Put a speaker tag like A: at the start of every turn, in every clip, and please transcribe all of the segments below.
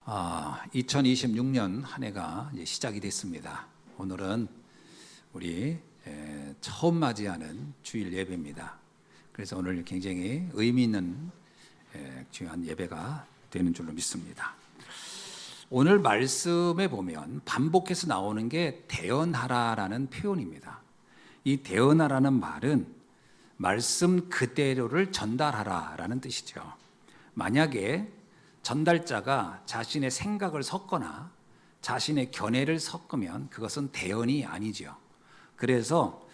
A: 2026년 한 해가 이제 시작이 됐습니다. 오늘은 우리 처음 맞이하는 주일 예배입니다. 그래서 오늘 굉장히 의미 있는 중요한 예배가 되는 줄로 믿습니다. 오늘 말씀에 보면 반복해서 나오는 게 대언하라라는 표현입니다. 이 대언하라는 말은 말씀 그대로를 전달하라라는 뜻이죠. 만약에 전달자가 자신의 생각을 섞거나 자신의 견해를 섞으면 그것은 대언이 아니죠. 그래서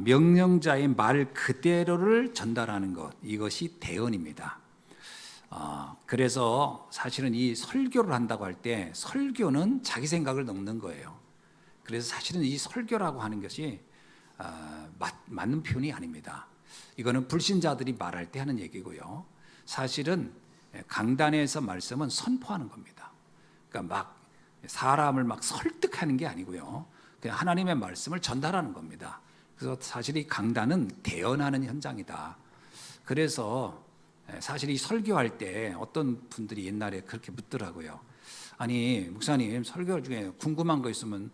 A: 명령자의 말 그대로를 전달하는 것, 이것이 대언입니다. 그래서 사실은 이 설교를 한다고 할 때 설교는 자기 생각을 넣는 거예요. 그래서 사실은 이 설교라고 하는 것이 맞는 표현이 아닙니다. 이거는 불신자들이 말할 때 하는 얘기고요. 사실은 강단에서 말씀은 선포하는 겁니다. 그러니까 막 사람을 막 설득하는 게 아니고요. 그냥 하나님의 말씀을 전달하는 겁니다. 그래서 사실 이 강단은 대언하는 현장이다. 그래서 사실 이 설교할 때 어떤 분들이 옛날에 그렇게 묻더라고요. 아니 목사님 설교 중에 궁금한 거 있으면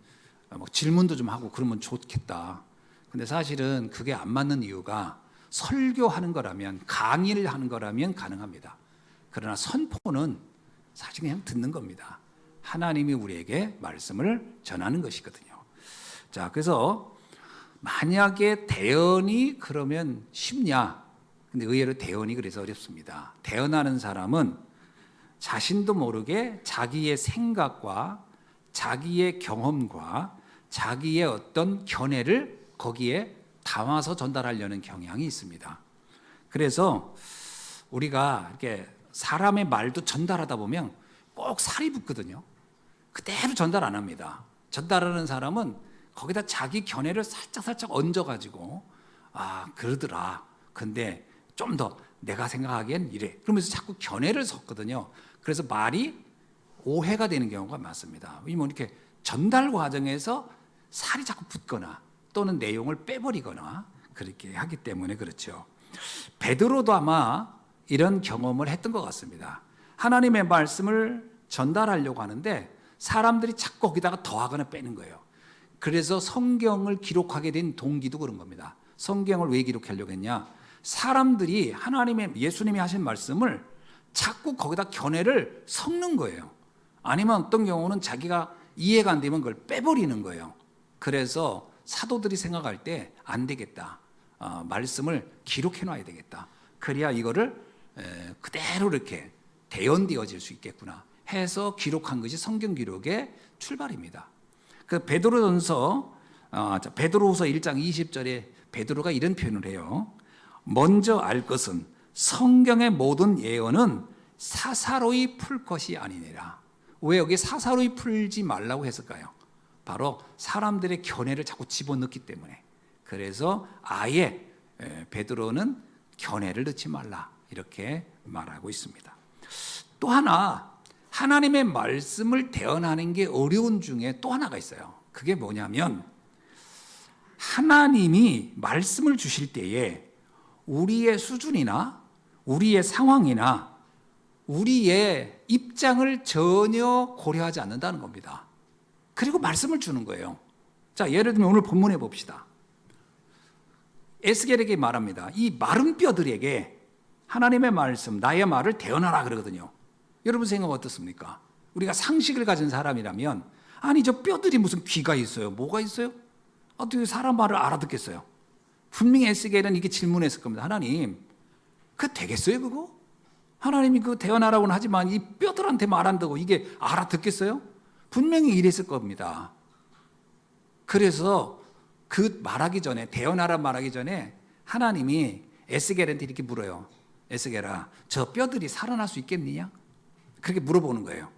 A: 뭐 질문도 좀 하고 그러면 좋겠다. 근데 사실은 그게 안 맞는 이유가 설교하는 거라면 강의를 하는 거라면 가능합니다. 그러나 선포는 사실 그냥 듣는 겁니다. 하나님이 우리에게 말씀을 전하는 것이거든요. 자, 그래서 만약에 대언이 그러면 쉽냐? 근데 의외로 대언이 그래서 어렵습니다. 대언하는 사람은 자신도 모르게 자기의 생각과 자기의 경험과 자기의 어떤 견해를 거기에 담아서 전달하려는 경향이 있습니다. 그래서 우리가 이렇게 사람의 말도 전달하다 보면 꼭 살이 붙거든요. 그대로 전달 안 합니다. 전달하는 사람은 거기다 자기 견해를 살짝 얹어가지고 그러더라. 근데 좀 더 내가 생각하기엔 이래. 그러면서 자꾸 견해를 섞거든요. 그래서 말이 오해가 되는 경우가 많습니다. 왜냐면 이렇게 전달 과정에서 살이 자꾸 붙거나 또는 내용을 빼버리거나 그렇게 하기 때문에 그렇죠. 베드로도 아마 이런 경험을 했던 것 같습니다. 하나님의 말씀을 전달하려고 하는데 사람들이 자꾸 거기다가 더하거나 빼는 거예요. 그래서 성경을 기록하게 된 동기도 그런 겁니다. 성경을 왜 기록하려고 했냐? 사람들이 하나님의 예수님이 하신 말씀을 자꾸 거기다 견해를 섞는 거예요. 아니면 어떤 경우는 자기가 이해가 안 되면 그걸 빼버리는 거예요. 그래서 사도들이 생각할 때 안 되겠다. 말씀을 기록해 놔야 되겠다. 그래야 이거를 그대로 이렇게 대언되어질 수 있겠구나 해서 기록한 것이 성경 기록의 출발입니다. 그 베드로전서 베드로후서 1장 20절에 베드로가 이런 표현을 해요. 먼저 알 것은 성경의 모든 예언은 사사로이 풀 것이 아니니라. 왜 여기 사사로이 풀지 말라고 했을까요? 바로 사람들의 견해를 자꾸 집어넣기 때문에. 그래서 아예 베드로는 견해를 넣지 말라 이렇게 말하고 있습니다. 또 하나 하나님의 말씀을 대언하는 게 어려운 중에 또 하나가 있어요. 그게 뭐냐면 하나님이 말씀을 주실 때에 우리의 수준이나 우리의 상황이나 우리의 입장을 전혀 고려하지 않는다는 겁니다. 그리고 말씀을 주는 거예요. 자, 예를 들면 오늘 본문에 봅시다. 에스겔에게 말합니다. 이 마른 뼈들에게 하나님의 말씀, 나의 말을 대언하라 그러거든요. 여러분 생각 어떻습니까? 우리가 상식을 가진 사람이라면 아니 저 뼈들이 무슨 귀가 있어요? 뭐가 있어요? 어떻게 사람 말을 알아듣겠어요? 분명히 에스겔은 이게 질문했을 겁니다. 하나님, 그거 되겠어요 그거? 하나님이 그거 대언하라고는 하지만 이 뼈들한테 말한다고 이게 알아듣겠어요? 분명히 이랬을 겁니다. 그래서 그 말하기 전에 대언하라 말하기 전에 하나님이 에스겔한테 이렇게 물어요. 에스겔아, 저 뼈들이 살아날 수 있겠느냐? 그렇게 물어보는 거예요.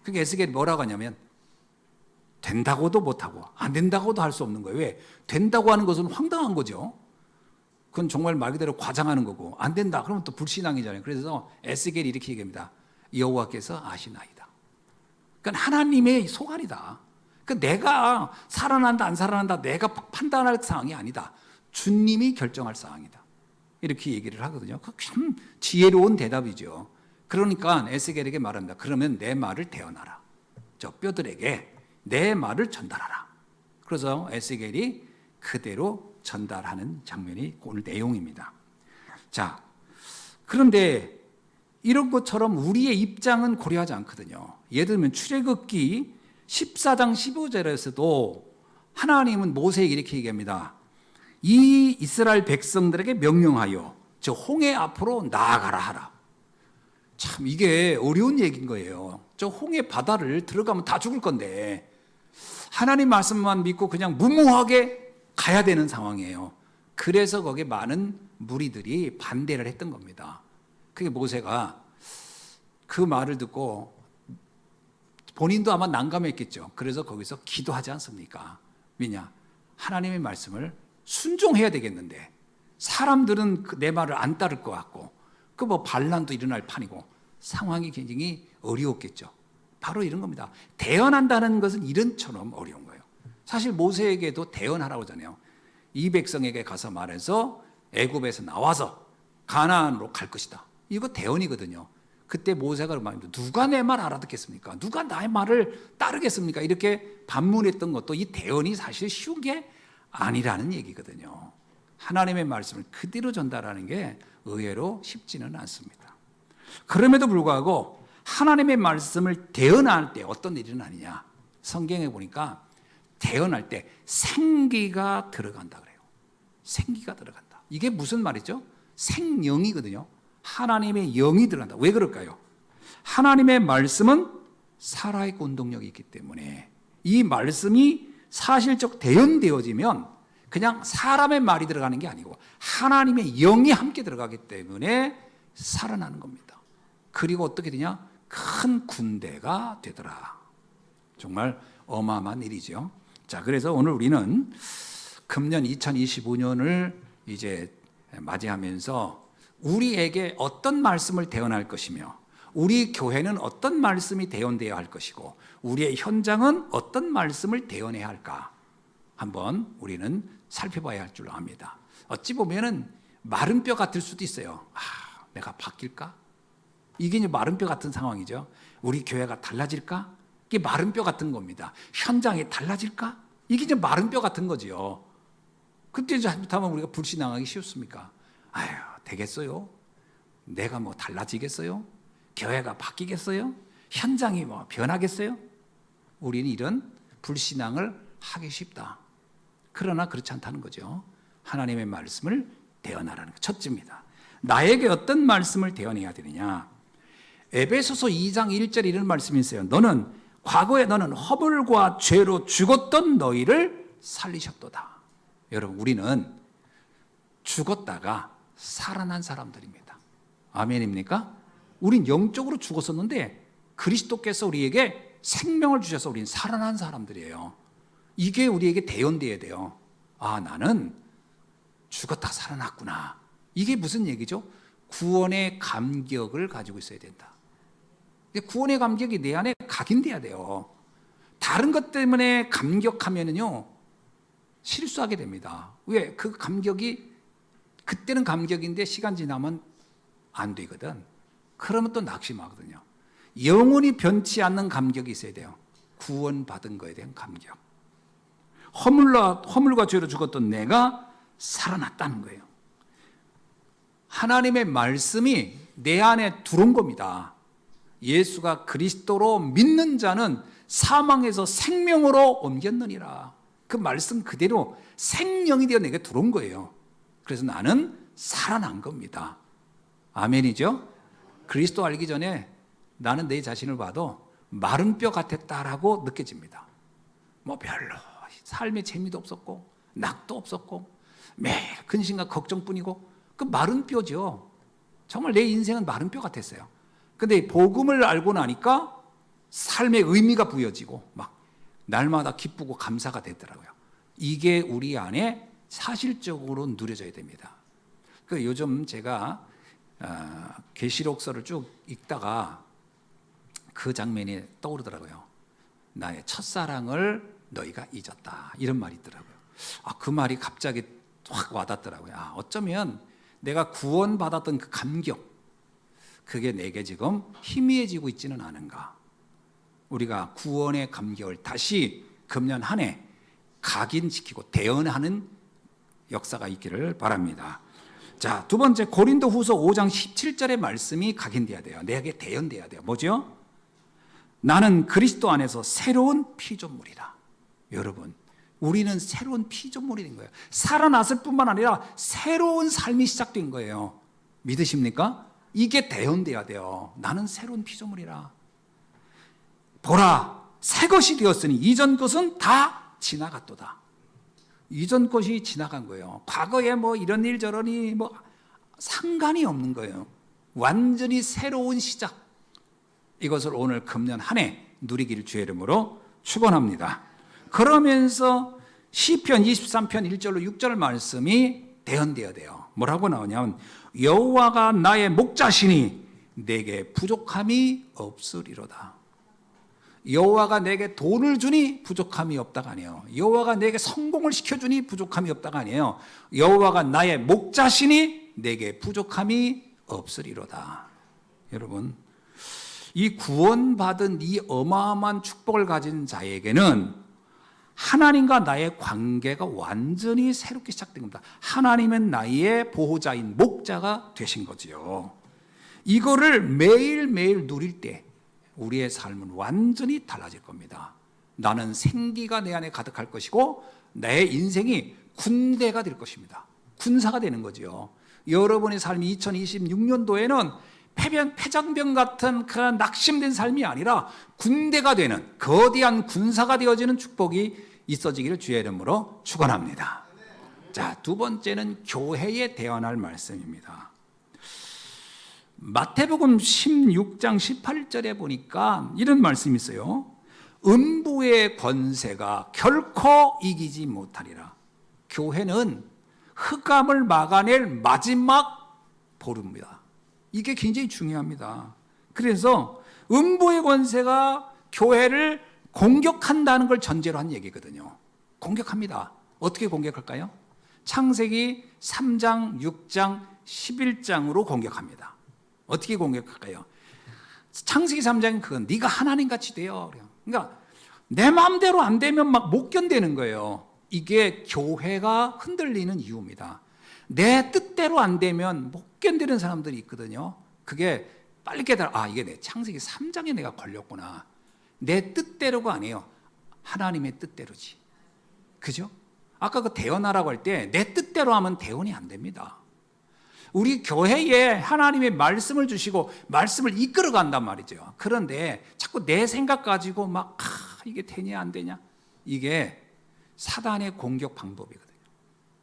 A: 그게 에스겔이 뭐라고 하냐면 된다고도 못하고 안 된다고도 할 수 없는 거예요. 왜? 된다고 하는 것은 황당한 거죠. 그건 정말 말 그대로 과장하는 거고 안 된다 그러면 또 불신앙이잖아요. 그래서 에스겔이 이렇게 얘기합니다. 여호와께서 아시나이다. 그러니까 하나님의 소관이다. 그러니까 내가 살아난다 안 살아난다 내가 판단할 사항이 아니다. 주님이 결정할 사항이다. 이렇게 얘기를 하거든요. 참 지혜로운 대답이죠. 그러니까 에스겔에게 말한다. 그러면 내 말을 대언하라. 저 뼈들에게 내 말을 전달하라. 그래서 에스겔이 그대로 전달하는 장면이 오늘 내용입니다. 자, 그런데 이런 것처럼 우리의 입장은 고려하지 않거든요. 예를 들면 출애굽기 14장 15절에서도 하나님은 모세에게 이렇게 얘기합니다. 이 이스라엘 백성들에게 명령하여 저 홍해 앞으로 나아가라 하라. 참 이게 어려운 얘기인 거예요. 저 홍해 바다를 들어가면 다 죽을 건데 하나님 말씀만 믿고 그냥 무모하게 가야 되는 상황이에요. 그래서 거기에 많은 무리들이 반대를 했던 겁니다. 그게 모세가 그 말을 듣고 본인도 아마 난감했겠죠. 그래서 거기서 기도하지 않습니까? 왜냐? 하나님의 말씀을 순종해야 되겠는데 사람들은 내 말을 안 따를 것 같고 그 뭐 반란도 일어날 판이고 상황이 굉장히 어려웠겠죠. 바로 이런 겁니다. 대언한다는 것은 이런처럼 어려운 거예요. 사실 모세에게도 대언하라고 하잖아요. 이 백성에게 가서 말해서 애굽에서 나와서 가나안으로 갈 것이다. 이거 대언이거든요. 그때 모세가 말합니다. 누가 내 말 알아듣겠습니까? 누가 나의 말을 따르겠습니까? 이렇게 반문했던 것도 이 대언이 사실 쉬운 게 아니라는 얘기거든요. 하나님의 말씀을 그대로 전달하는 게 의외로 쉽지는 않습니다. 그럼에도 불구하고 하나님의 말씀을 대언할 때 어떤 일이 일어나느냐? 성경에 보니까 대언할 때 생기가 들어간다 그래요. 생기가 들어간다. 이게 무슨 말이죠? 생명이거든요. 하나님의 영이 들어간다. 왜 그럴까요? 하나님의 말씀은 살아있고 운동력이 있기 때문에 이 말씀이 사실적 대언되어지면 그냥 사람의 말이 들어가는 게 아니고 하나님의 영이 함께 들어가기 때문에 살아나는 겁니다. 그리고 어떻게 되냐? 큰 군대가 되더라. 정말 어마어마한 일이죠. 자, 그래서 오늘 우리는 금년 2025년을 이제 맞이하면서 우리에게 어떤 말씀을 대언할 것이며 우리 교회는 어떤 말씀이 대언되어야 할 것이고 우리의 현장은 어떤 말씀을 대언해야 할까 한번 우리는 살펴봐야 할 줄로 압니다. 어찌 보면은 마른 뼈 같을 수도 있어요. 내가 바뀔까? 이게 이제 마른 뼈 같은 상황이죠. 우리 교회가 달라질까? 이게 마른 뼈 같은 겁니다. 현장이 달라질까? 이게 이제 마른 뼈 같은 거지요. 그때 잘못하면 우리가 불신앙하기 쉽습니까? 아유, 되겠어요? 내가 뭐 달라지겠어요? 교회가 바뀌겠어요? 현장이 뭐 변하겠어요? 우리는 이런 불신앙을 하기 쉽다. 그러나 그렇지 않다는 거죠. 하나님의 말씀을 대언하라는 것 첫째입니다. 나에게 어떤 말씀을 대언해야 되느냐? 에베소서 2장 1절에 이런 말씀이 있어요. 과거에 너는 허물과 죄로 죽었던 너희를 살리셨도다. 여러분, 우리는 죽었다가 살아난 사람들입니다. 아멘입니까? 우린 영적으로 죽었었는데 그리스도께서 우리에게 생명을 주셔서 우린 살아난 사람들이에요. 이게 우리에게 대언돼야 돼요. 나는 죽었다 살아났구나. 이게 무슨 얘기죠? 구원의 감격을 가지고 있어야 된다. 구원의 감격이 내 안에 각인돼야 돼요. 다른 것 때문에 감격하면은요 실수하게 됩니다. 왜? 그 감격이 그때는 감격인데 시간 지나면 안 되거든. 그러면 또 낙심하거든요. 영원히 변치 않는 감격이 있어야 돼요. 구원받은 거에 대한 감격. 허물과 죄로 죽었던 내가 살아났다는 거예요. 하나님의 말씀이 내 안에 들어온 겁니다. 예수가 그리스도로 믿는 자는 사망에서 생명으로 옮겼느니라. 그 말씀 그대로 생명이 되어 내게 들어온 거예요. 그래서 나는 살아난 겁니다. 아멘이죠? 그리스도 알기 전에 나는 내 자신을 봐도 마른 뼈 같았다라고 느껴집니다. 뭐 별로 삶에 재미도 없었고 낙도 없었고 매일 근심과 걱정뿐이고 그 마른 뼈죠. 정말 내 인생은 마른 뼈 같았어요. 근데 복음을 알고 나니까 삶의 의미가 부여지고 막 날마다 기쁘고 감사가 되더라고요. 이게 우리 안에 사실적으로 누려져야 됩니다. 요즘 제가 계시록서를 쭉 읽다가 그 장면이 떠오르더라고요. 나의 첫사랑을 너희가 잊었다. 이런 말이 있더라고요. 그 말이 갑자기 확 와닿더라고요. 어쩌면 내가 구원받았던 그 감격, 그게 내게 지금 희미해지고 있지는 않은가? 우리가 구원의 감격을 다시 금년 한 해 각인시키고 대언하는 역사가 있기를 바랍니다. 자, 두 번째 고린도후서 5장 17절의 말씀이 각인돼야 돼요. 내게 대언돼야 돼요. 뭐죠? 나는 그리스도 안에서 새로운 피조물이라. 여러분, 우리는 새로운 피조물이 된 거예요. 살아났을 뿐만 아니라 새로운 삶이 시작된 거예요. 믿으십니까? 이게 대언돼야 돼요. 나는 새로운 피조물이라. 보라, 새 것이 되었으니 이전 것은 다 지나갔도다. 이전 것이 지나간 거예요. 과거에 뭐 이런 일 저런 일 뭐 상관이 없는 거예요. 완전히 새로운 시작. 이것을 오늘 금년 한 해 누리기를 주의 이름으로 축원합니다. 그러면서 시편 23편 1절로 6절 말씀이 대언되어야 돼요. 뭐라고 나오냐면 여호와가 나의 목자시니 내게 부족함이 없으리로다. 여호와가 내게 돈을 주니 부족함이 없다가 아니에요. 여호와가 내게 성공을 시켜주니 부족함이 없다가 아니에요. 여호와가 나의 목자시니 내게 부족함이 없으리로다. 여러분, 이 구원받은 이 어마어마한 축복을 가진 자에게는 하나님과 나의 관계가 완전히 새롭게 시작된 겁니다. 하나님은 나의 보호자인 목자가 되신 거지요. 이거를 매일매일 누릴 때 우리의 삶은 완전히 달라질 겁니다. 나는 생기가 내 안에 가득할 것이고 내 인생이 군대가 될 것입니다. 군사가 되는 거죠. 여러분의 삶이 2026년도에는 폐장병 같은 그런 낙심된 삶이 아니라 군대가 되는 거대한 군사가 되어지는 축복이 있어지기를 주의 이름으로 축원합니다. 자, 두 번째는 교회에 대언할 말씀입니다. 마태복음 16장 18절에 보니까 이런 말씀이 있어요. 음부의 권세가 결코 이기지 못하리라. 교회는 흑암을 막아낼 마지막 보루입니다. 이게 굉장히 중요합니다. 그래서 음부의 권세가 교회를 공격한다는 걸 전제로 한 얘기거든요. 공격합니다. 어떻게 공격할까요? 창세기 3장, 6장, 11장으로 공격합니다. 어떻게 공격할까요? 창세기 3장은 그건 네가 하나님같이 되어. 그러니까 내 마음대로 안 되면 막 못 견디는 거예요. 이게 교회가 흔들리는 이유입니다. 내 뜻대로 안 되면 못 견디는 사람들이 있거든요. 그게 빨리 깨달아. 이게 내 창세기 3장에 내가 걸렸구나. 내 뜻대로가 아니에요. 하나님의 뜻대로지. 그죠? 아까 그 대언하라고 할 때 내 뜻대로 하면 대언이 안 됩니다. 우리 교회에 하나님의 말씀을 주시고 말씀을 이끌어 간단 말이죠. 그런데 자꾸 내 생각 가지고 막 이게 되냐 안 되냐, 이게 사단의 공격 방법이거든요.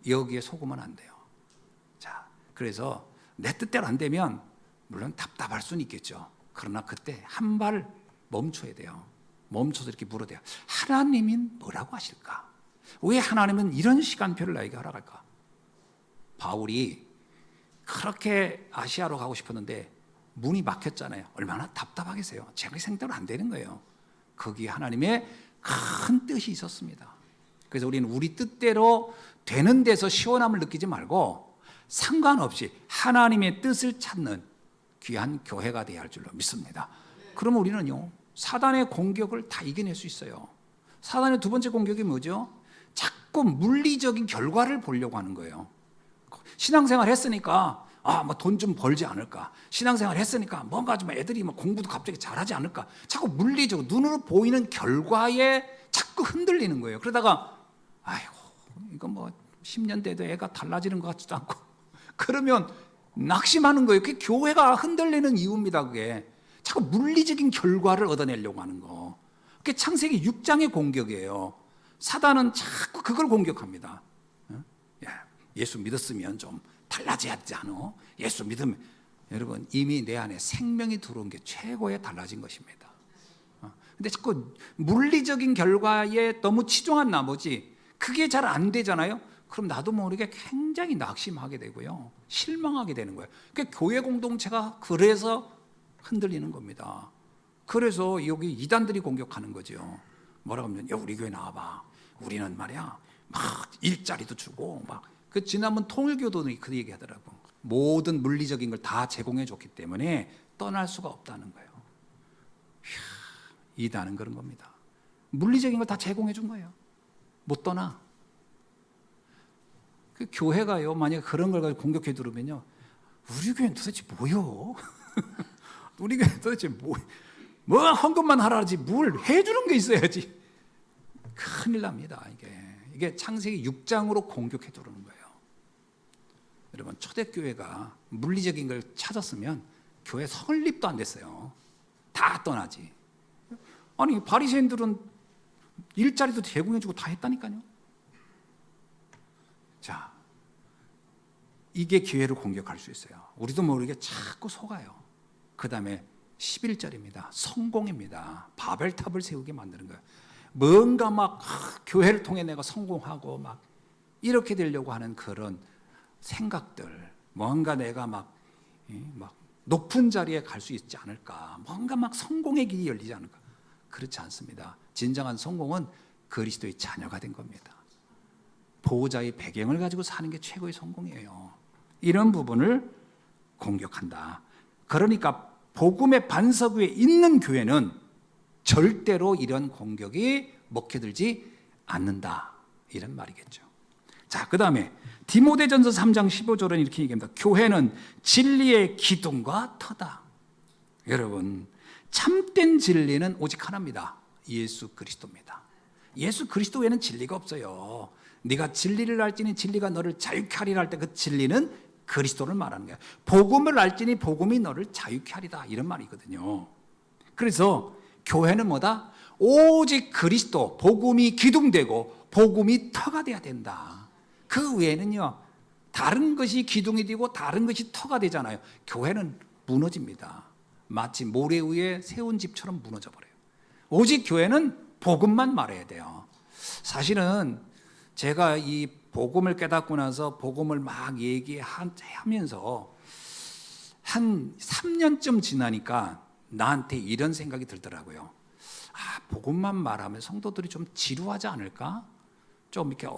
A: 여기에 속으면 안 돼요. 자, 그래서 내 뜻대로 안 되면 물론 답답할 수는 있겠죠. 그러나 그때 한 발 멈춰야 돼요. 멈춰서 이렇게 물어야 돼요. 하나님이 뭐라고 하실까? 왜 하나님은 이런 시간표를 나에게 허락할까? 바울이 그렇게 아시아로 가고 싶었는데 문이 막혔잖아요. 얼마나 답답하겠어요. 자기 생각대로 안 되는 거예요. 거기에 하나님의 큰 뜻이 있었습니다. 그래서 우리는 우리 뜻대로 되는 데서 시원함을 느끼지 말고 상관없이 하나님의 뜻을 찾는 귀한 교회가 되어야 할 줄로 믿습니다. 그러면 우리는요, 사단의 공격을 다 이겨낼 수 있어요. 사단의 두 번째 공격이 뭐죠? 자꾸 물리적인 결과를 보려고 하는 거예요. 신앙생활 했으니까 뭐 돈 좀 벌지 않을까? 신앙생활 했으니까 뭔가 좀 애들이 뭐 공부도 갑자기 잘하지 않을까? 자꾸 물리적으로 눈으로 보이는 결과에 자꾸 흔들리는 거예요. 그러다가 아이고 이거 뭐 10년 돼도 애가 달라지는 것 같지도 않고 그러면 낙심하는 거예요. 그게 교회가 흔들리는 이유입니다. 그게 자꾸 물리적인 결과를 얻어내려고 하는 거. 그게 창세기 6장의 공격이에요. 사단은 자꾸 그걸 공격합니다. 예수 믿었으면 좀 달라져야 하지 않아? 예수 믿으면, 여러분 이미 내 안에 생명이 들어온 게 최고의 달라진 것입니다. 근데 자꾸 물리적인 결과에 너무 치중한 나머지 그게 잘 안 되잖아요. 그럼 나도 모르게 굉장히 낙심하게 되고요, 실망하게 되는 거예요. 그러니까 교회 공동체가 그래서 흔들리는 겁니다. 그래서 여기 이단들이 공격하는 거죠. 뭐라고 하면, 야 우리 교회 나와봐. 우리는 말이야 막 일자리도 주고 막. 지난번 통일교도는 그 얘기하더라고. 모든 물리적인 걸 다 제공해 줬기 때문에 떠날 수가 없다는 거예요. 이단은 그런 겁니다. 물리적인 걸 다 제공해 준 거예요. 못 떠나. 그 교회가요, 만약에 그런 걸 가지고 공격해 들으면요, 우리 교회는 도대체 뭐요? 우리 교회는 도대체 뭐 헌금만 하라지 뭘 해주는 게 있어야지. 큰일 납니다. 이게 창세기 6장으로 공격해 들어오는 거예요. 여러분, 초대교회가 물리적인 걸 찾았으면 교회 설립도 안 됐어요. 다 떠나지. 아니, 바리새인들은 일자리도 제공해주고 다 했다니까요. 자, 이게 기회를 공격할 수 있어요. 우리도 모르게 자꾸 속아요. 그 다음에 11절입니다. 성공입니다. 바벨탑을 세우게 만드는 거예요. 뭔가 막 교회를 통해 내가 성공하고 막 이렇게 되려고 하는 그런 생각들, 뭔가 내가 막 높은 자리에 갈 수 있지 않을까, 뭔가 막 성공의 길이 열리지 않을까. 그렇지 않습니다. 진정한 성공은 그리스도의 자녀가 된 겁니다. 보호자의 배경을 가지고 사는 게 최고의 성공이에요. 이런 부분을 공격한다. 그러니까 복음의 반석 위에 있는 교회는 절대로 이런 공격이 먹혀들지 않는다, 이런 말이겠죠. 자, 그 다음에 디모데전서 3장 15절은 이렇게 얘기합니다. 교회는 진리의 기둥과 터다. 여러분, 참된 진리는 오직 하나입니다. 예수 그리스도입니다. 예수 그리스도 외에는 진리가 없어요. 네가 진리를 알지니 진리가 너를 자유케 하리라 할 때 그 진리는 그리스도를 말하는 거야. 복음을 알지니 복음이 너를 자유케 하리다, 이런 말이거든요. 그래서 교회는 뭐다? 오직 그리스도, 복음이 기둥되고 복음이 터가 돼야 된다. 그 외에는요, 다른 것이 기둥이 되고 다른 것이 터가 되잖아요. 교회는 무너집니다. 마치 모래 위에 세운 집처럼 무너져 버려요. 오직 교회는 복음만 말해야 돼요. 사실은 제가 이 복음을 깨닫고 나서 복음을 막 얘기하면서 한 3년쯤 지나니까 나한테 이런 생각이 들더라고요. 복음만 말하면 성도들이 좀 지루하지 않을까? 좀 이렇게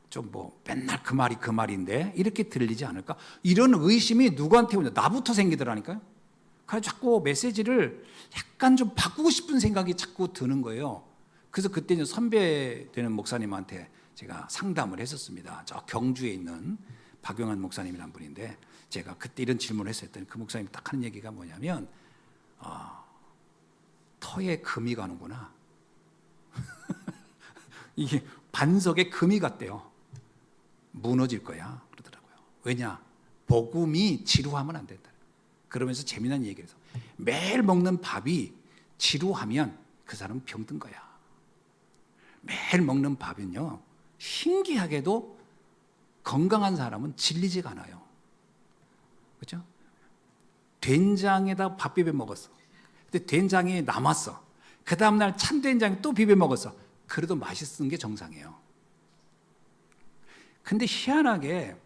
A: 좀 맨날 그 말이 그 말인데 이렇게 들리지 않을까? 이런 의심이 누구한테 오냐? 나부터 생기더라니까요. 그래서 자꾸 메시지를 약간 좀 바꾸고 싶은 생각이 자꾸 드는 거예요. 그래서 그때 이제 선배 되는 목사님한테 제가 상담을 했었습니다. 저 경주에 있는 박용환 목사님이란 분인데, 제가 그때 이런 질문을 했었더니 그 목사님이 딱 하는 얘기가 뭐냐면, 터에 금이 가는구나. 이게 반석에 금이 갔대요. 무너질 거야, 그러더라고요. 왜냐? 복음이 지루하면 안 된다. 그러면서 재미난 얘기를 해서, 매일 먹는 밥이 지루하면 그 사람은 병든 거야. 매일 먹는 밥은요, 신기하게도 건강한 사람은 질리지가 않아요. 그렇죠? 된장에다 밥 비벼 먹었어. 근데 된장이 남았어. 그 다음날 찬된장에 또 비벼 먹었어. 그래도 맛있는 게 정상이에요. 근데 희한하게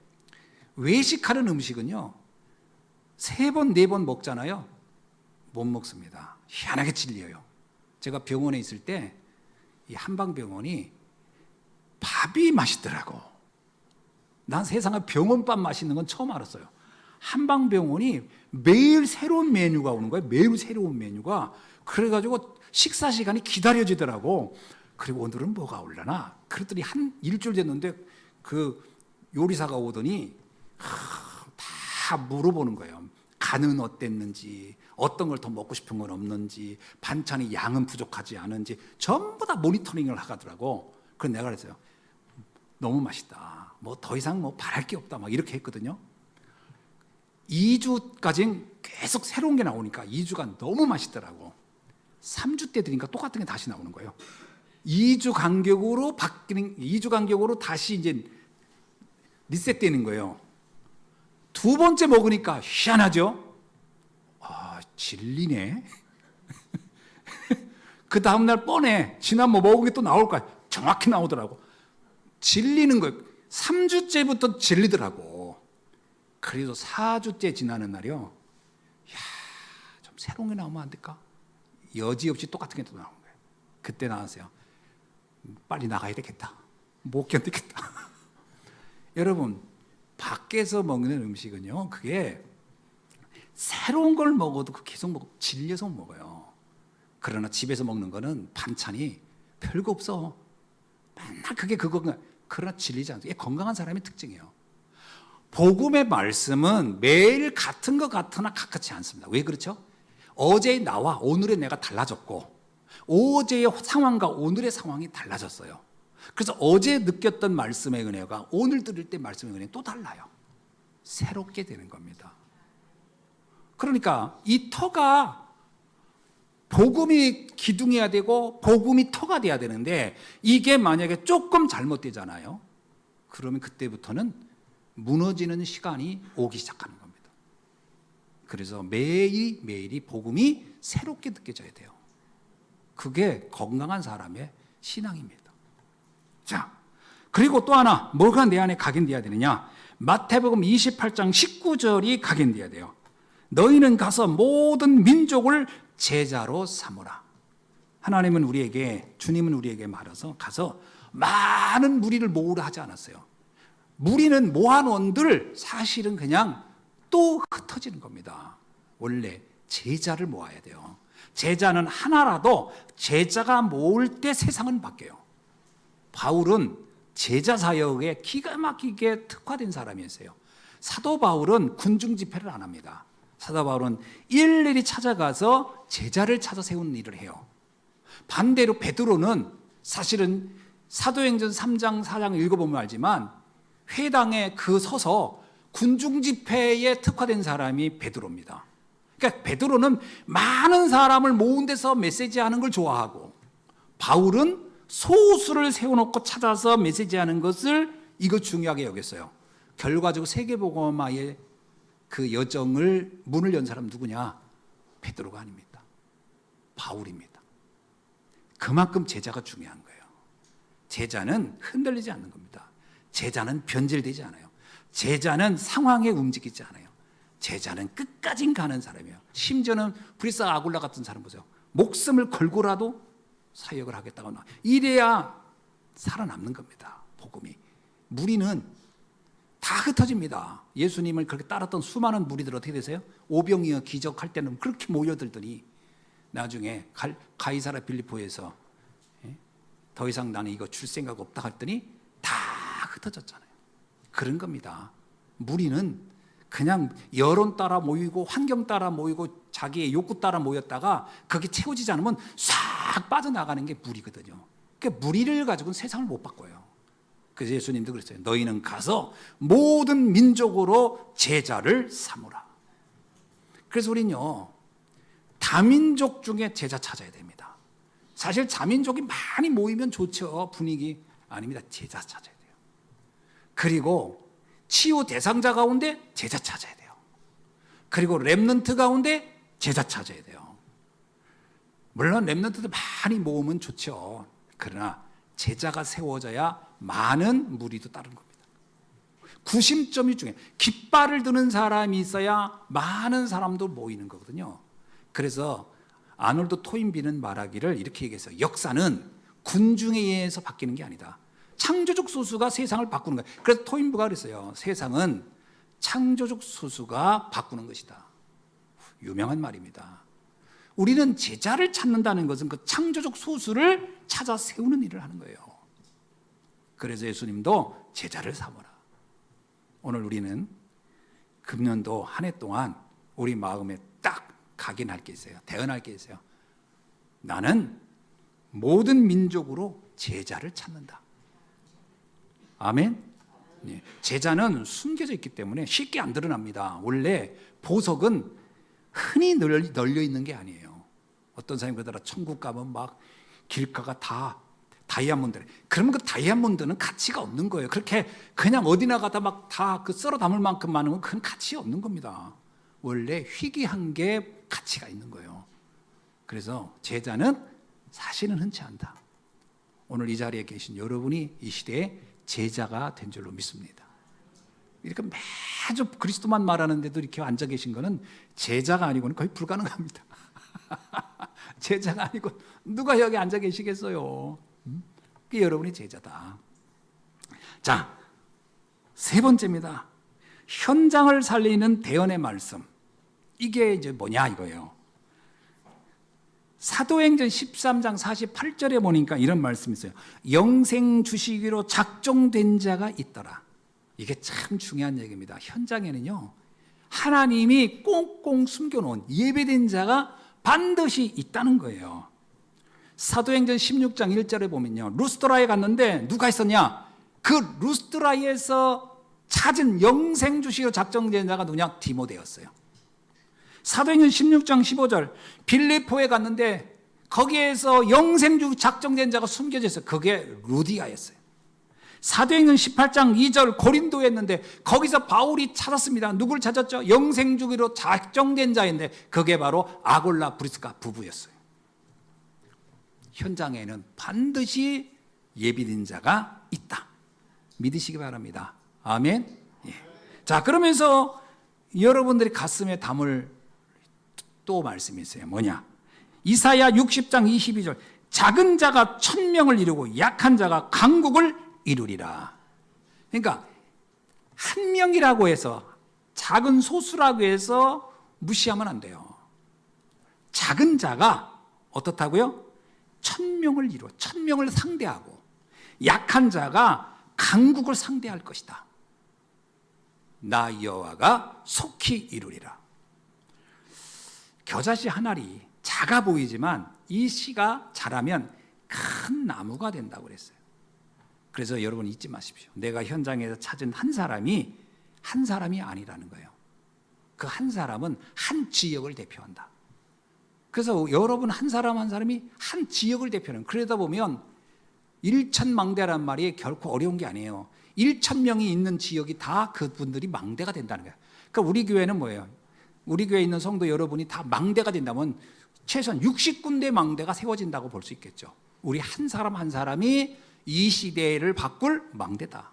A: 외식하는 음식은요, 3번, 4번 먹잖아요. 못 먹습니다. 희한하게 질려요. 제가 병원에 있을 때 이 한방병원이 밥이 맛있더라고. 난 세상에 병원밥 맛있는 건 처음 알았어요. 한방병원이 매일 새로운 메뉴가 오는 거예요. 매일 새로운 메뉴가. 그래가지고 식사 시간이 기다려지더라고. 그리고 오늘은 뭐가 올라나? 그랬더니 한 일주일 됐는데 그 요리사가 오더니 다 물어보는 거예요. 간은 어땠는지, 어떤 걸 더 먹고 싶은 건 없는지, 반찬이 양은 부족하지 않은지 전부 다 모니터링을 하더라고. 그래서 내가 그랬어요. 너무 맛있다. 뭐 더 이상 뭐 바랄 게 없다. 막 이렇게 했거든요. 2주까지는 계속 새로운 게 나오니까 2주간 너무 맛있더라고. 3주 때 되니까 똑같은 게 다시 나오는 거예요. 2주 간격으로 바뀌는, 2주 간격으로 다시 이제 리셋되는 거예요. 2번째 먹으니까 희한하죠? 질리네. 그 다음날 뻔해. 지난 뭐 먹은 게 또 나올 거야. 정확히 나오더라고. 질리는 거예요. 3주째부터 질리더라고. 그래도 4주째 지나는 날이요. 좀 새로운 게 나오면 안 될까? 여지없이 똑같은 게 또 나오는 거예요. 그때 나왔어요. 빨리 나가야 되겠다. 못 견디겠다. 여러분, 밖에서 먹는 음식은요, 그게 새로운 걸 먹어도 그 계속 질려서 못 먹어요. 그러나 집에서 먹는 거는 반찬이 별거 없어. 맨날 그게 그거. 그러나 질리지 않아요. 이게 건강한 사람의 특징이에요. 복음의 말씀은 매일 같은 것 같으나 같지 않습니다. 왜 그렇죠? 어제의 나와 오늘의 내가 달라졌고 어제의 상황과 오늘의 상황이 달라졌어요. 그래서 어제 느꼈던 말씀의 은혜가 오늘 들을 때 말씀의 은혜는 또 달라요. 새롭게 되는 겁니다. 그러니까 이 터가 복음이 기둥이어야 되고 복음이 터가 돼야 되는데 이게 만약에 조금 잘못되잖아요. 그러면 그때부터는 무너지는 시간이 오기 시작하는 겁니다. 그래서 매일매일이 복음이 새롭게 느껴져야 돼요. 그게 건강한 사람의 신앙입니다. 자, 그리고 또 하나 뭐가 내 안에 각인되어야 되느냐? 마태복음 28장 19절이 각인되어야 돼요. 너희는 가서 모든 민족을 제자로 삼으라. 하나님은 우리에게, 주님은 우리에게 말해서 가서 많은 무리를 모으라 하지 않았어요. 무리는 모아놓은들 사실은 그냥 또 흩어지는 겁니다. 원래 제자를 모아야 돼요. 제자는 하나라도 제자가 모을 때 세상은 바뀌어요. 바울은 제자 사역에 기가 막히게 특화된 사람이었어요. 사도 바울은 군중 집회를 안 합니다. 사도 바울은 일일이 찾아가서 제자를 찾아 세우는 일을 해요. 반대로 베드로는 사실은 사도행전 3장 4장 읽어보면 알지만 회당에 서서 군중 집회에 특화된 사람이 베드로입니다. 그러니까 베드로는 많은 사람을 모은 데서 메시지하는 걸 좋아하고 바울은 소수를 세워놓고 찾아서 메시지하는 것을 이거 중요하게 여겼어요. 결과적으로 세계복음화의 그 여정을 문을 연 사람 누구냐? 베드로가 아닙니다. 바울입니다. 그만큼 제자가 중요한 거예요. 제자는 흔들리지 않는 겁니다. 제자는 변질되지 않아요. 제자는 상황에 움직이지 않아요. 제자는 끝까지 가는 사람이에요. 심지어는 브리스와 아굴라 같은 사람 보세요. 목숨을 걸고라도 사역을 하겠다고 이래야 살아남는 겁니다. 복음이. 무리는 다 흩어집니다. 예수님을 그렇게 따랐던 수많은 무리들 어떻게 되세요? 오병이어 기적할 때는 그렇게 모여들더니 나중에 가이사랴 빌립보에서 더 이상 나는 이거 줄 생각 없다 했더니 다 흩어졌잖아요. 그런 겁니다. 무리는 그냥 여론 따라 모이고 환경 따라 모이고 자기의 욕구 따라 모였다가 그게 채워지지 않으면 싹 빠져나가는 게 무리거든요. 그러니까 무리를 가지고는 세상을 못 바꿔요. 그래서 예수님도 그랬어요. 너희는 가서 모든 민족으로 제자를 삼으라. 그래서 우리는요, 다민족 중에 제자 찾아야 됩니다. 사실 자민족이 많이 모이면 좋죠. 분위기. 아닙니다. 제자 찾아야 돼요. 그리고 치유 대상자 가운데 제자 찾아야 돼요. 그리고 렘넌트 가운데 제자 찾아야 돼요. 물론 렘넌트도 많이 모으면 좋죠. 그러나 제자가 세워져야 많은 무리도 따르는 겁니다. 구심점이 중요해요. 깃발을 드는 사람이 있어야 많은 사람도 모이는 거거든요. 그래서 아놀드 토인비는 말하기를 이렇게 얘기했어요. 역사는 군중에 의해서 바뀌는 게 아니다. 창조적 소수가 세상을 바꾸는 거예요. 그래서 토인비가 그랬어요. 세상은 창조적 소수가 바꾸는 것이다. 유명한 말입니다. 우리는 제자를 찾는다는 것은 그 창조적 소수를 찾아 세우는 일을 하는 거예요. 그래서 예수님도 제자를 삼으라. 오늘 우리는 금년도 한 해 동안 우리 마음에 딱 각인할 게 있어요. 대언할 게 있어요. 나는 모든 민족으로 제자를 찾는다. 아멘. 네. 제자는 숨겨져 있기 때문에 쉽게 안 드러납니다. 원래 보석은 흔히 널려 있는 게 아니에요. 어떤 사람이 그러더라. 천국 가면 막 길가가 다 다이아몬드. 그러면 그 다이아몬드는 가치가 없는 거예요. 그렇게 그냥 어디나 가다 막 다 그 썰어 담을 만큼 많은 건 그건 가치 없는 겁니다. 원래 희귀한 게 가치가 있는 거예요. 그래서 제자는 사실은 흔치 않다. 오늘 이 자리에 계신 여러분이 이 시대에 제자가 된 줄로 믿습니다. 이렇게 매주 그리스도만 말하는데도 이렇게 앉아 계신 거는 제자가 아니고는 거의 불가능합니다. 제자가 아니고 누가 여기 앉아 계시겠어요? 그게 여러분이 제자다. 자, 세 번째입니다. 현장을 살리는 대언의 말씀. 이게 이제 뭐냐 이거예요. 사도행전 13장 48절에 보니까 이런 말씀이 있어요. 영생 주시기로 작정된 자가 있더라. 이게 참 중요한 얘기입니다. 현장에는요, 하나님이 꽁꽁 숨겨놓은 예배된 자가 반드시 있다는 거예요. 사도행전 16장 1절에 보면요, 루스드라에 갔는데 누가 있었냐? 그 루스드라에서 찾은 영생 주시기로 작정된 자가 누구냐? 디모데였어요. 사도행전 16장 15절 빌립보에 갔는데 거기에서 영생주 작정된 자가 숨겨져 있어요. 그게 루디아였어요. 사도행전 18장 2절 고린도에 있는데 거기서 바울이 찾았습니다. 누굴 찾았죠? 영생주기로 작정된 자인데 그게 바로 아골라 브리스가 부부였어요. 현장에는 반드시 예비된 자가 있다. 믿으시기 바랍니다. 아멘. 예. 자, 그러면서 여러분들이 가슴에 담을 또 말씀이 있어요. 뭐냐? 이사야 60장 22절 작은 자가 1000명을 이루고 약한 자가 강국을 이루리라. 그러니까 한 명이라고 해서, 작은 소수라고 해서 무시하면 안 돼요. 작은 자가 어떻다고요? 1000명을 이루어 1000명을 상대하고, 약한 자가 강국을 상대할 것이다. 나 여호와가 속히 이루리라. 겨자씨 한 알이 작아 보이지만 이 씨가 자라면 큰 나무가 된다고 그랬어요. 그래서 여러분 잊지 마십시오. 내가 현장에서 찾은 한 사람이 아니라는 거예요. 그 한 사람은 한 지역을 대표한다. 그래서 여러분 한 사람 한 사람이 한 지역을 대표하는, 그러다 보면 일천망대란 말이 결코 어려운 게 아니에요. 1000명이 있는 지역이 다 그분들이 망대가 된다는 거예요. 그러니까 우리 교회는 뭐예요? 우리 교회에 있는 성도 여러분이 다 망대가 된다면 최소한 60군데 망대가 세워진다고 볼 수 있겠죠. 우리 한 사람 한 사람이 이 시대를 바꿀 망대다.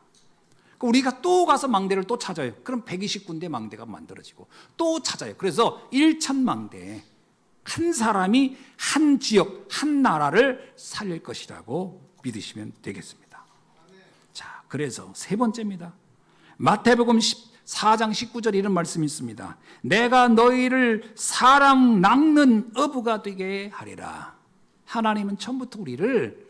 A: 그러니까 우리가 또 가서 망대를 또 찾아요. 그럼 120군데 망대가 만들어지고 또 찾아요. 그래서 1000망대, 한 사람이 한 지역, 한 나라를 살릴 것이라고 믿으시면 되겠습니다. 자, 그래서 세 번째입니다. 마태복음 4장 19절에 이런 말씀이 있습니다. 내가 너희를 사람 낚는 어부가 되게 하리라. 하나님은 처음부터 우리를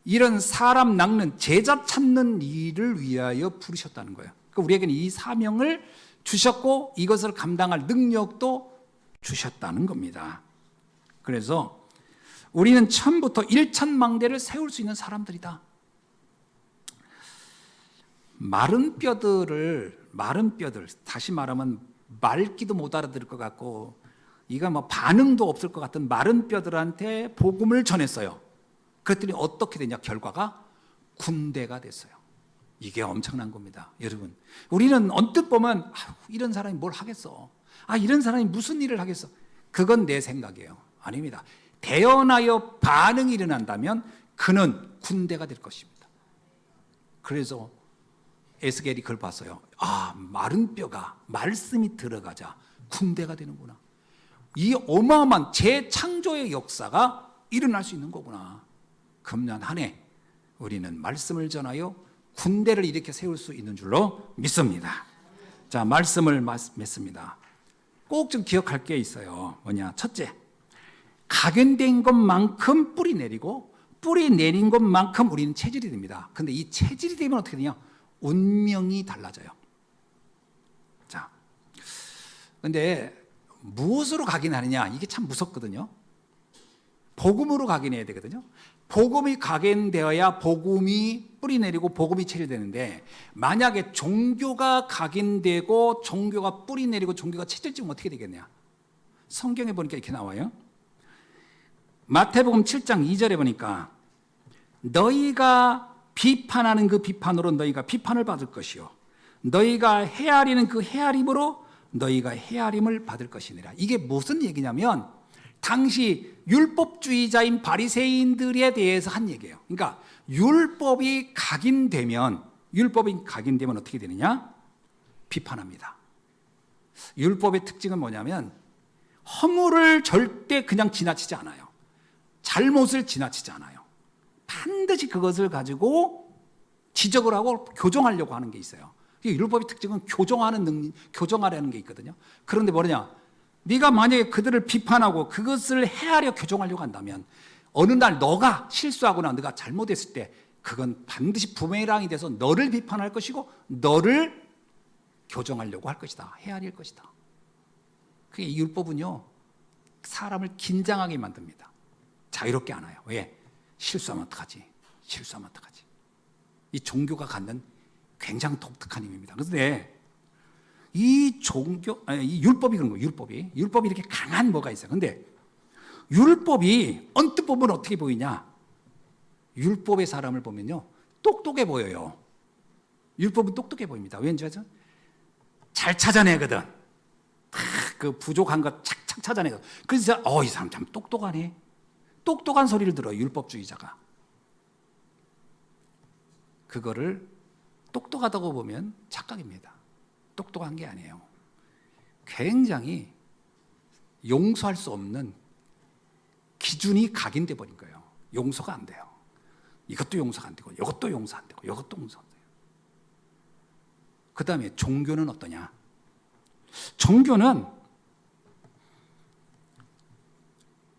A: 이런 사람 낚는, 제자 찾는 일을 위하여 부르셨다는 거예요. 그러니까 우리에게는 이 사명을 주셨고 이것을 감당할 능력도 주셨다는 겁니다. 그래서 우리는 처음부터 1000망대를 세울 수 있는 사람들이다. 마른 뼈들, 다시 말하면 맑기도 못 알아들을 것 같고 이가 뭐 반응도 없을 것 같은 마른 뼈들한테 복음을 전했어요. 그랬더니 어떻게 되냐? 결과가 군대가 됐어요. 이게 엄청난 겁니다. 여러분, 우리는 언뜻 보면 이런 사람이 뭘 하겠어? 이런 사람이 무슨 일을 하겠어? 그건 내 생각이에요. 아닙니다. 대언하여 반응이 일어난다면 그는 군대가 될 것입니다. 그래서 에스겔이 그걸 봤어요. 마른 뼈가 말씀이 들어가자 군대가 되는구나. 이 어마어마한 재창조의 역사가 일어날 수 있는 거구나. 금년 한 해 우리는 말씀을 전하여 군대를 이렇게 세울 수 있는 줄로 믿습니다. 자, 말씀을 맺습니다. 꼭 좀 기억할 게 있어요. 뭐냐? 첫째, 각인된 것만큼 뿌리 내리고 뿌리 내린 것만큼 우리는 체질이 됩니다. 근데 이 체질이 되면 어떻게 되냐? 운명이 달라져요. 자, 근데 무엇으로 각인하느냐? 이게 참 무섭거든요. 복음으로 각인해야 되거든요. 복음이 각인되어야 복음이 뿌리 내리고 복음이 체질되는데, 만약에 종교가 각인되고 종교가 뿌리 내리고 종교가 체질되면 어떻게 되겠냐? 성경에 보니까 이렇게 나와요. 마태복음 7장 2절에 보니까 너희가 비판하는 그 비판으로 너희가 비판을 받을 것이요 너희가 헤아리는 그 헤아림으로 너희가 헤아림을 받을 것이니라. 이게 무슨 얘기냐면 당시 율법주의자인 바리새인들에 대해서 한 얘기예요. 그러니까 율법이 각인되면 어떻게 되느냐? 비판합니다. 율법의 특징은 뭐냐면 허물을 절대 그냥 지나치지 않아요. 잘못을 지나치지 않아요. 반드시 그것을 가지고 지적을 하고 교정하려고 하는 게 있어요. 율법의 특징은 교정하려는 게 있거든요. 그런데 뭐냐? 네가 만약에 그들을 비판하고 그것을 헤아려 교정하려고 한다면 어느 날 너가 실수하거나 너가 잘못했을 때 그건 반드시 부메랑이 돼서 너를 비판할 것이고 너를 교정하려고 할 것이다. 헤아릴 것이다. 그게 이 율법은요, 사람을 긴장하게 만듭니다. 자유롭게 안 해요. 왜? 실수하면 어떡하지? 실수하면 어떡하지? 이 종교가 갖는 굉장히 독특한 힘입니다. 그런데 이 이 율법이 그런 거예요. 율법이 이렇게 강한 뭐가 있어요. 근데 율법이 언뜻 보면 어떻게 보이냐? 율법의 사람을 보면요, 똑똑해 보여요. 율법은 똑똑해 보입니다. 왠지 알죠? 잘 찾아내거든. 그 부족한 것 착착 찾아내거든. 그래서 이 사람 참 똑똑하네. 똑똑한 소리를 들어요, 율법주의자가. 그거를 똑똑하다고 보면 착각입니다. 똑똑한 게 아니에요. 굉장히 용서할 수 없는 기준이 각인돼 버린 거예요. 용서가 안 돼요. 이것도 용서가 안 되고, 이것도 용서 안 되고, 이것도 용서 안 돼요. 그 다음에 종교는 어떠냐? 종교는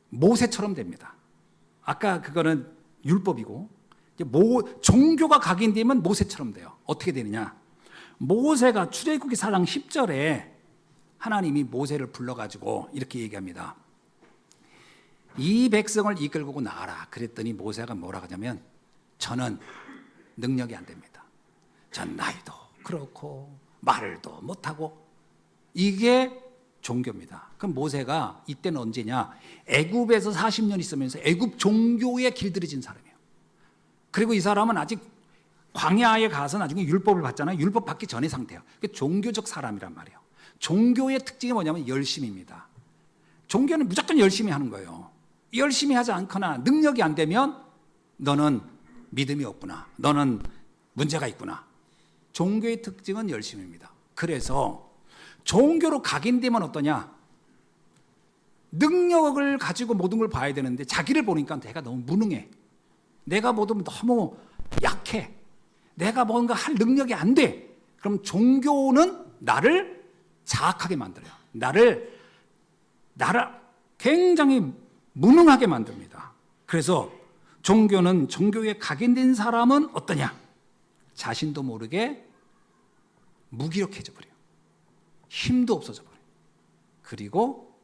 A: 모세처럼 됩니다. 아까 그거는 율법이고, 종교가 각인되면 모세처럼 돼요. 어떻게 되느냐? 모세가 출애굽기 4장 10절에 하나님이 모세를 불러가지고 이렇게 얘기합니다. 이 백성을 이끌고 나가라. 그랬더니 모세가 뭐라고 하냐면, 저는 능력이 안 됩니다. 전 나이도 그렇고 말도 못하고. 이게 종교입니다. 그럼 모세가 이때는 언제냐? 애굽에서 40년 있으면서 애굽 종교에 길들여진 사람이에요. 그리고 이 사람은 아직 광야에 가서 나중에 율법을 받잖아요. 율법 받기 전의 상태예요. 종교적 사람이란 말이에요. 종교의 특징이 뭐냐면 열심입니다. 종교는 무조건 열심히 하는 거예요. 열심히 하지 않거나 능력이 안 되면 너는 믿음이 없구나. 너는 문제가 있구나. 종교의 특징은 열심입니다. 그래서 종교로 각인되면 어떠냐? 능력을 가지고 모든 걸 봐야 되는데 자기를 보니까 내가 너무 무능해. 내가 뭐든 너무 약해. 내가 뭔가 할 능력이 안 돼. 그럼 종교는 나를 자악하게 만들어요. 나를 굉장히 무능하게 만듭니다. 그래서 종교는, 종교에 각인된 사람은 어떠냐? 자신도 모르게 무기력해져 버려요. 힘도 없어져 버려요. 그리고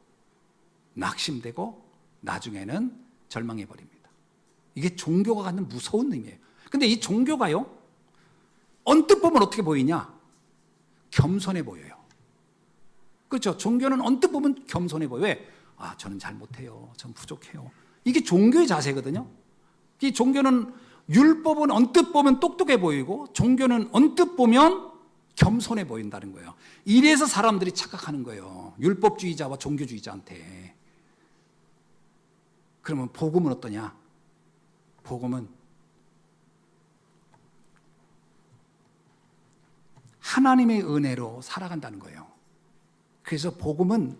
A: 낙심되고 나중에는 절망해 버립니다. 이게 종교가 갖는 무서운 의미예요. 근데 이 종교가요, 언뜻 보면 어떻게 보이냐? 겸손해 보여요. 그렇죠? 종교는 언뜻 보면 겸손해 보여요. 왜? 저는 잘 못해요. 전 부족해요. 이게 종교의 자세거든요. 이 종교는, 율법은 언뜻 보면 똑똑해 보이고 종교는 언뜻 보면 겸손해 보인다는 거예요. 이래서 사람들이 착각하는 거예요. 율법주의자와 종교주의자한테. 그러면 복음은 어떠냐? 복음은 하나님의 은혜로 살아간다는 거예요. 그래서 복음은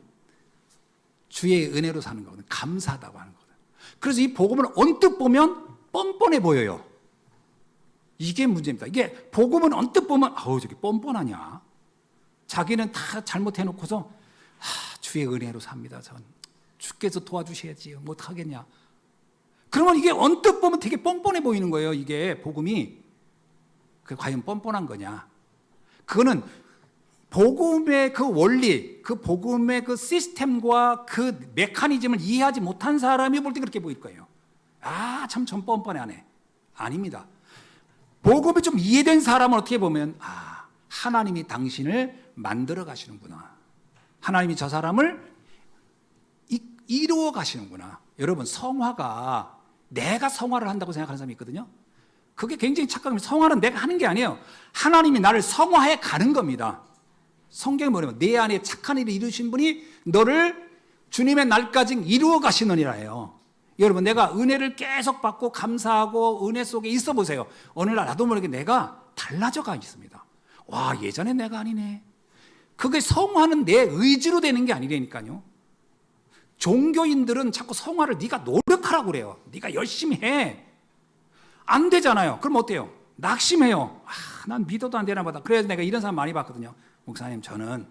A: 주의 은혜로 사는 거거든요. 감사하다고 하는 거거든요. 그래서 이 복음을 언뜻 보면 뻔뻔해 보여요. 이게 문제입니다. 이게 복음은 언뜻 보면 저게 뻔뻔하냐? 자기는 다 잘못해놓고서 주의 은혜로 삽니다. 전 주께서 도와주셔야지 못하겠냐? 그러면 이게 언뜻 보면 되게 뻔뻔해 보이는 거예요. 이게 복음이. 그 과연 뻔뻔한 거냐? 그거는 복음의 그 원리, 그 복음의 그 시스템과 그 메커니즘을 이해하지 못한 사람이 볼 때 그렇게 보일 거예요. 참 전 뻔뻔하네. 아닙니다. 복음이 좀 이해된 사람은 어떻게 보면 하나님이 당신을 만들어 가시는구나. 하나님이 저 사람을 이루어 가시는구나. 여러분, 성화가 내가 성화를 한다고 생각하는 사람이 있거든요. 그게 굉장히 착각입니다. 성화는 내가 하는 게 아니에요. 하나님이 나를 성화해 가는 겁니다. 성경이 뭐냐면 내 안에 착한 일을 이루신 분이 너를 주님의 날까지 이루어 가시느니라 해요. 여러분, 내가 은혜를 계속 받고 감사하고 은혜 속에 있어 보세요. 어느 날 나도 모르게 내가 달라져 가 있습니다. 예전에 내가 아니네. 그게 성화는 내 의지로 되는 게 아니라니까요. 종교인들은 자꾸 성화를 네가 노력하라고 그래요. 네가 열심히 해. 안 되잖아요. 그럼 어때요? 낙심해요. 난 믿어도 안 되나 보다. 그래서 내가 이런 사람 많이 봤거든요. 목사님, 저는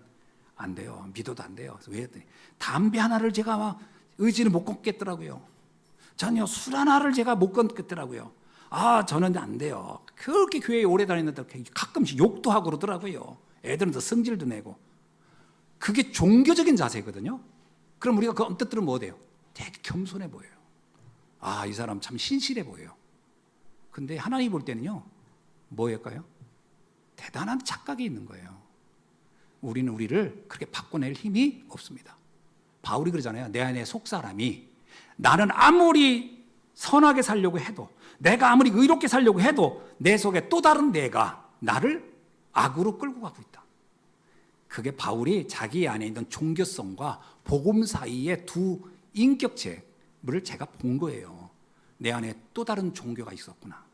A: 안 돼요. 믿어도 안 돼요. 왜 했더니 담배 하나를 제가 막 의지를 못 끊겠더라고요. 전요 술 하나를 제가 못 끊겠더라고요. 저는 안 돼요. 그렇게 교회에 오래 다녔는데 가끔씩 욕도 하고 그러더라고요. 애들은 더 성질도 내고. 그게 종교적인 자세거든요. 그럼 우리가 그 언뜻 들으면 뭐 돼요? 되게 겸손해 보여요. 이 사람 참 신실해 보여요. 근데 하나님 볼 때는요, 뭐일까요? 대단한 착각이 있는 거예요. 우리는 우리를 그렇게 바꿔낼 힘이 없습니다. 바울이 그러잖아요. 내 안에 속사람이 나는 아무리 선하게 살려고 해도, 내가 아무리 의롭게 살려고 해도 내 속에 또 다른 내가 나를 악으로 끌고 가고 있다. 그게 바울이 자기 안에 있는 종교성과 복음 사이의 두 인격체를 제가 본 거예요. 내 안에 또 다른 종교가 있었구나.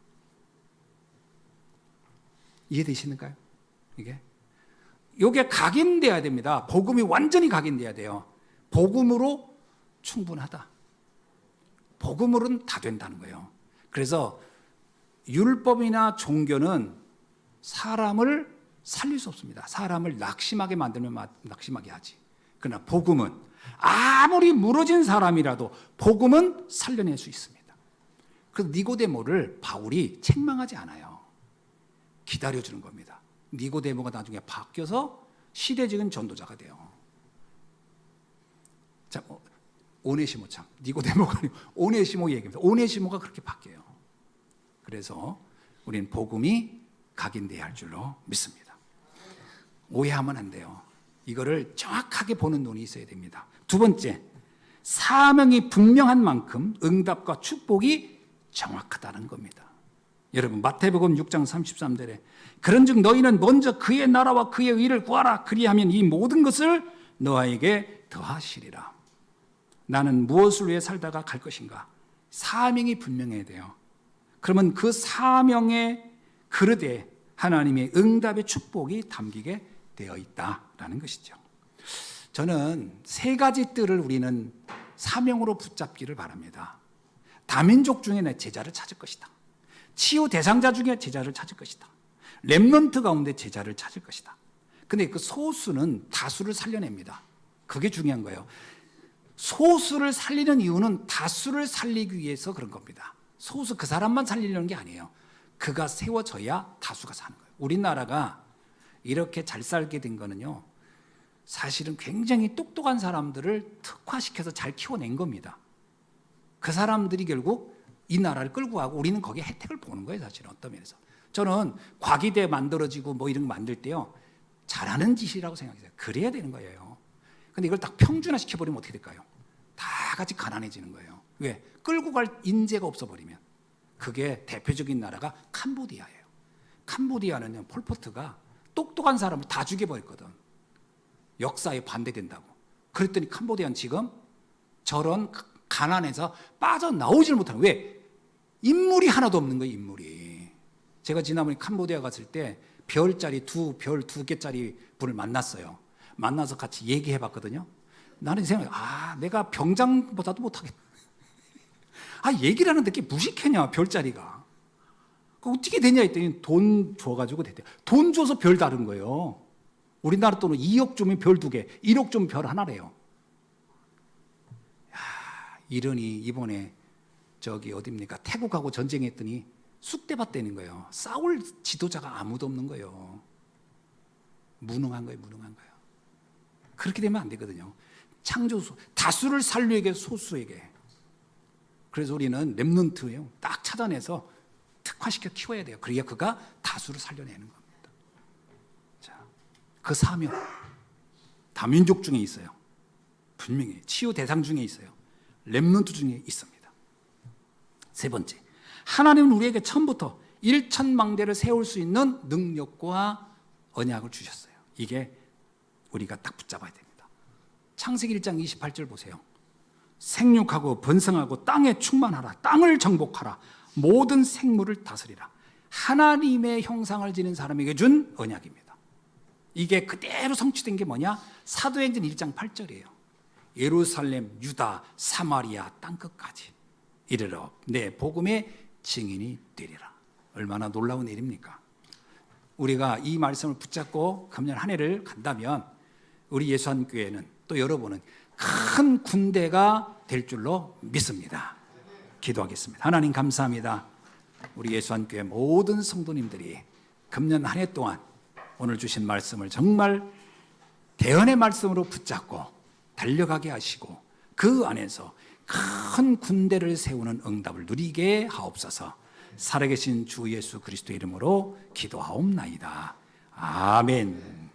A: 이해되시는가요? 이게 각인돼야 됩니다. 복음이 완전히 각인돼야 돼요. 복음으로 충분하다. 복음으로는 다 된다는 거예요. 그래서 율법이나 종교는 사람을 살릴 수 없습니다. 사람을 낙심하게 만들면 낙심하게 하지. 그러나 복음은 아무리 무너진 사람이라도 복음은 살려낼 수 있습니다. 그래서 니고데모를 바울이 책망하지 않아요. 기다려주는 겁니다. 니고데모가 나중에 바뀌어서 시대적인 전도자가 돼요. 자, 오네시모 참, 니고데모가 아니고 오네시모 얘기입니다. 오네시모가 그렇게 바뀌어요. 그래서 우리는 복음이 각인돼야 할 줄로 믿습니다. 오해하면 안 돼요. 이거를 정확하게 보는 눈이 있어야 됩니다. 두 번째, 사명이 분명한 만큼 응답과 축복이 정확하다는 겁니다. 여러분 마태복음 6장 33절에 그런즉 너희는 먼저 그의 나라와 그의 의를 구하라. 그리하면 이 모든 것을 너희에게 더하시리라. 나는 무엇을 위해 살다가 갈 것인가? 사명이 분명해야 돼요. 그러면 그 사명의 그릇에 하나님의 응답의 축복이 담기게 되어 있다라는 것이죠. 저는 세 가지 뜰을 우리는 사명으로 붙잡기를 바랍니다. 다민족 중에 내 제자를 찾을 것이다. 치유 대상자 중에 제자를 찾을 것이다. 렘넌트 가운데 제자를 찾을 것이다. 근데 그 소수는 다수를 살려냅니다. 그게 중요한 거예요. 소수를 살리는 이유는 다수를 살리기 위해서 그런 겁니다. 소수 그 사람만 살리려는 게 아니에요. 그가 세워져야 다수가 사는 거예요. 우리나라가 이렇게 잘 살게 된 거는요, 사실은 굉장히 똑똑한 사람들을 특화시켜서 잘 키워낸 겁니다. 그 사람들이 결국 이 나라를 끌고 가고 우리는 거기에 혜택을 보는 거예요. 사실은 어떤 면에서 저는 과기대 만들어지고 뭐 이런 거 만들 때요, 잘하는 짓이라고 생각해요. 그래야 되는 거예요. 근데 이걸 딱 평준화 시켜버리면 어떻게 될까요? 다 같이 가난해지는 거예요. 왜? 끌고 갈 인재가 없어버리면. 그게 대표적인 나라가 캄보디아예요. 캄보디아는요, 폴포트가 똑똑한 사람을 다 죽여버렸거든. 역사에 반대된다고. 그랬더니 캄보디아는 지금 저런 가난해서 빠져나오질 못하는. 왜? 인물이 하나도 없는 거예요. 인물이. 제가 지난번에 캄보디아 갔을 때 별자리 별 두 개짜리 분을 만났어요. 만나서 같이 얘기해봤거든요. 나는 생각해, 내가 병장보다도 못하겠다. 얘기를 하는데 그게 무식해냐, 별자리가. 어떻게 되냐 했더니 돈 줘가지고 됐대요. 돈 줘서 별 다른 거예요. 우리나라 돈은 2억 주면 별 2개, 1억 주면 별 하나래요. 이러니 이번에 어딥니까? 태국하고 전쟁했더니 쑥대밭 되는 거예요. 싸울 지도자가 아무도 없는 거예요. 무능한 거예요. 그렇게 되면 안 되거든요. 창조수, 다수를 살리게 소수에게. 그래서 우리는 렘넌트예요. 딱 찾아내서 특화시켜 키워야 돼요. 그래야 그가 다수를 살려내는 겁니다. 자, 그 사명, 다민족 중에 있어요. 분명히 치유 대상 중에 있어요. 렘넌트 중에 있습니다. 세 번째, 하나님은 우리에게 처음부터 일천망대를 세울 수 있는 능력과 언약을 주셨어요. 이게 우리가 딱 붙잡아야 됩니다. 창세기 1장 28절 보세요. 생육하고 번성하고 땅에 충만하라. 땅을 정복하라. 모든 생물을 다스리라. 하나님의 형상을 지닌 사람에게 준 언약입니다. 이게 그대로 성취된 게 뭐냐? 사도행전 1장 8절이에요. 예루살렘, 유다, 사마리아 땅끝까지 이르러 내 복음의 증인이 되리라. 얼마나 놀라운 일입니까? 우리가 이 말씀을 붙잡고 금년 한 해를 간다면 우리 예수한교회는 또 여러분은 큰 군대가 될 줄로 믿습니다. 기도하겠습니다. 하나님 감사합니다. 우리 예수한교회 모든 성도님들이 금년 한 해 동안 오늘 주신 말씀을 정말 대언의 말씀으로 붙잡고 달려가게 하시고 그 안에서 큰 군대를 세우는 응답을 누리게 하옵소서. 살아계신 주 예수 그리스도 이름으로 기도하옵나이다. 아멘.